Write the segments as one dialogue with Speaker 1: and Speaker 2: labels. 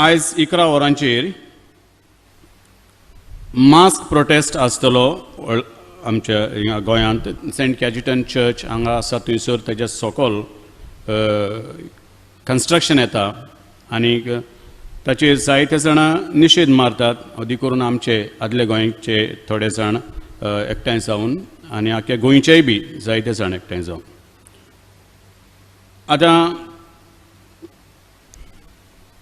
Speaker 1: आज 11 वरांचेर mask prostate आसतलो आमच्या हिंगा गोंयांत सेंट कॅजिटन चर्च हांगा आसा थंयसर तेच्या सकयल कन्स्ट्रक्शन येता आनीक ताचेर जायते जाणां निशेध मारतात अदी करून आमचे आदले गोंयचे थोडे जाण एकठांय जावन आनी आख्या गोंयचेय बी जायते जाण एकठांय जावन आतां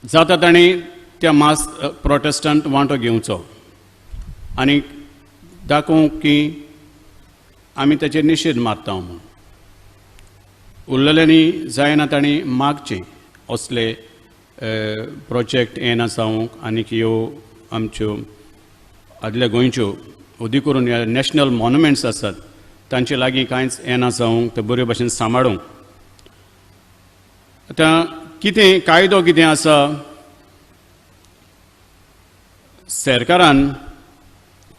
Speaker 1: जाता ताणी त्या मास्क प्रोटेस्टांत वांटो घेवचो आनी दाखोवंक की आमी ताचेर निशेध मारता म्हणून उरलेल्यांनी जायना ताणी मागचे असले प्रोजेक्ट येना जावंक आनीक ह्यो आमच्यो आदल्या गोंयच्यो अदी करून नॅशनल मॉन्युमेंट्स आसात तांचे लागीं कांयच येना जावंक ते बरे भशेन सांबाळूंक आतां कितें कायदो कितें आसा सरकारान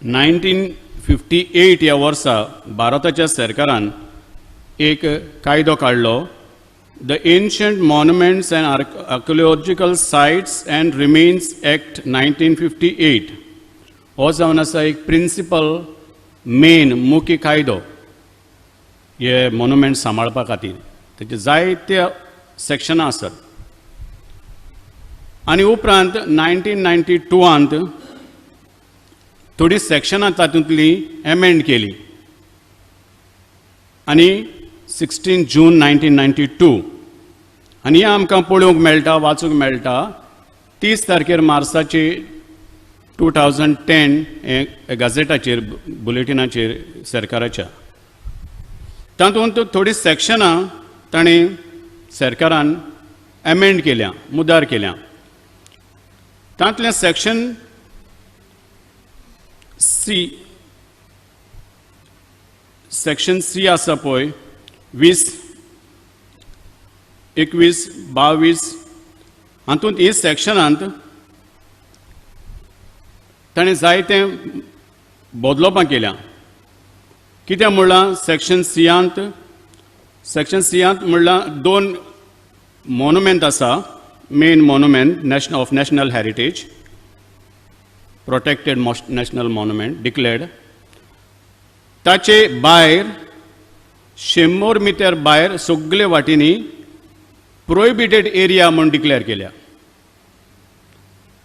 Speaker 1: 1958 ह्या वर्सा भारताच्या सरकारान एक कायदो काडलो the ancient monuments and archaeological sites and remains act 1958 हो जावन आसा एक प्रिंसिपल मेन मुख्य कायदो हे मॉन्युमेंट सांबाळपा खातीर तेचे जायते सेक्शनां आसात आनी उपरांत 1992 थोडी सेक्शनां तातूंतली एमेंड केली आनी 16 जून 1992 आनी आमकां पळोवंक मेळटा वाचूंक मेळटा 30 तारखेर मार्चाचे 2010 गॅझेटाचेर बुलेटिनाचेर सरकाराच्या तातूंत थोडी सेक्शनां ताणें सरकारान एमेंड केल्या मुद्दार केल्या तांतलें सेक्शन सी आसा पळय 20, 21, 22 हातूंत हे सेक्शनांत ताणें जायते बदलोवपां केल्या कित्याक म्हणल्यार सेक्शन सीयांत म्हणल्यार 2 मॉन्युमेंट आसा main monument of national heritage protected national monument declared ताचे भायर 100 मिटर भायर सगळे वाटेनी प्रोहिबिटेड एरिया म्हणून डिक्लेअर केल्या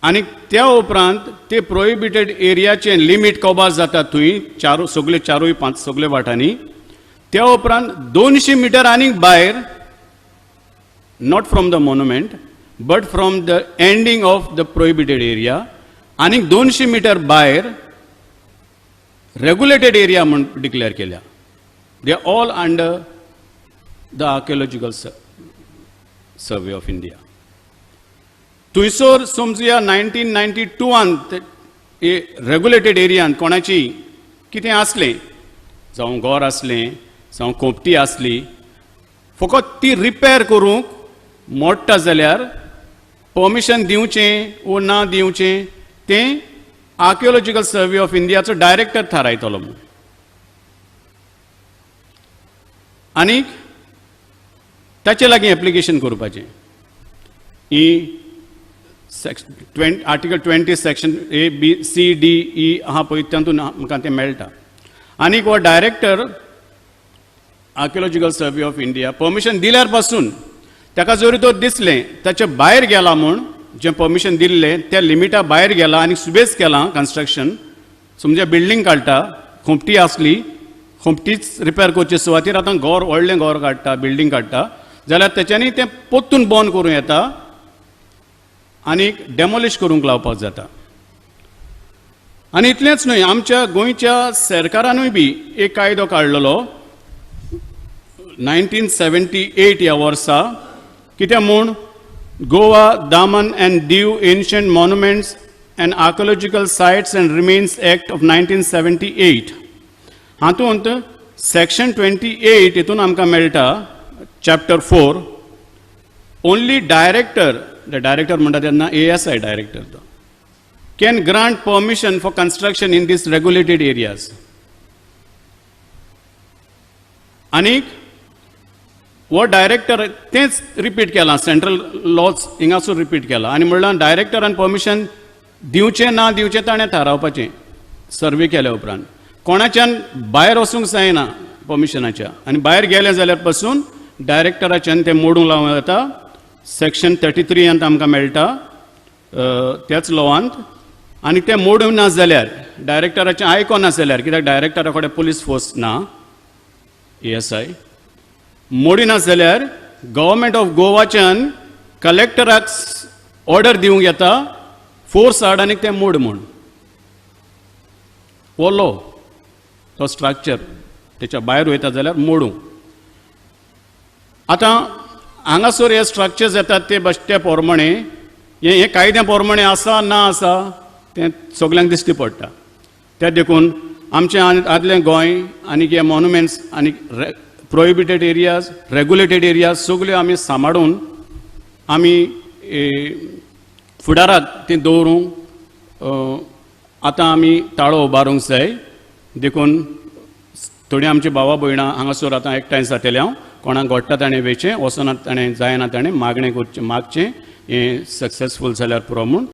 Speaker 1: आनी त्या उपरांत ते प्रोहिबिटेड एरियाचे लिमीट कवर जाता थंय सगळे 4-5 सगळे वाटांनी त्या उपरांत 200 मिटर आनीक भायर not from the monument but from the ending of the prohibited area आनीक 200 मिटर भायर रेग्युलेटेड एरिया म्हणून डिक्लेअर केल्या they are all under the archaeological survey of India थंयसर समजुया 1992 रेग्युलेटेड एरियान कोणाची कितें आसलें जावं घर आसलें जावं खोपटी आसली फकत ती रिपेर करूंक मोडटा जाल्यार परमिशन दिवचें वो ना दिवचें तें आर्किओलॉजिकल सर्वे ऑफ इंडियाचो डायरेक्टर थारायतलो आनीक ताचे लागीं एप्लिकेशन करपाचें ही article 20 section A, B, C, D, E आहा पळय तातूंत म्हाका तें मेळटा आनीक हो director archaeological survey of India permission दिल्यार पासून ताका जरी तो दिसलें ताचे भायर गेला म्हूण जें परमिशन दिल्लें त्या लिमिटा भायर गेला आनी सुबेज केलां कन्स्ट्रक्शन समजा बिल्डींग काडटा खोपटी आसली खोपटीच रिपेर करचे सुवातेर आतां व्हडलें घर काडटा बिल्डींग काडटा जाल्यार तेच्यांनी तें पोत्तून बंद करूं येता आनीक डेमोलिश करूंक लावपाक जाता आनी इतलेंच न्हय आमच्या गोंयच्या सरकारानूय बी एक कायदो काडलेलो 1978 ह्या वर्सा कित्याक म्हूण Goa Daman and Diu ancient monuments and archaeological sites and remains act of 1978 हातूंत सेक्शन 28 हितून आमकां मेळटा chapter 4 only director the director म्हणटा तेन्ना ASI डायरेक्टर तो can grant permission for construction in these regulated areas आनीक वो डायरेक्टर तेच रिपीट केलां सेंट्रल लॉज हिंगासून रिपीट केला आनी म्हणल्यार डायरेक्टरान परमिशन दिवचें ना दिवचें ताणें थारावपाचें सर्वे केल्या उपरांत कोणाच्यान भायर वचूंक जायना परमिशनाच्या आनी भायर गेले जाल्यार पासून डायरेक्टराच्यान तें मोडूंक लावूं येता सेक्शन 33 आमकां मेळटा त्याच लॉवांत आनी तें मोडूंक ना जाल्यार डायरेक्टराचें आयकोना जाल्यार कित्याक डायरेक्टरा कडेन पुलीस फोर्स ना ASI मोडिना जाल्यार गव्हर्मेंट ऑफ गोवाच्यान कलेक्टराक ऑर्डर दिवंक येता फोर्स हाड आनी तें मोड म्हूण हो लॉ तो स्ट्रक्चर तेच्या भायर वयता जाल्यार मोडूं आतां हांगासर हे स्ट्रक्चर्स येतात ते त्या प्रमाणे हे कायद्या प्रमाणे आसा ना आसा तें सगल्यांक दिश्टी पडटा त्या देखून आमचें आदलें गोंय आनी हे मॉन्युमेंट्स आनी प्रोहिबिटेड एरियाज रेगुलेटेड एरियाज सगल्यो आमी सांबाळून आमी फुडाराक ती दवरूंक आतां आमी ताळो उबारूंक जाय देखून थोडीं आमची भावां भयणां हांगासर आतां एकठांय जातल्या कोणाक घडटा ताणें वेचें वचना ताणें जायना ताणें मागणें करचें मागचें हें सक्सेसफूल जाल्यार पुरो म्हूण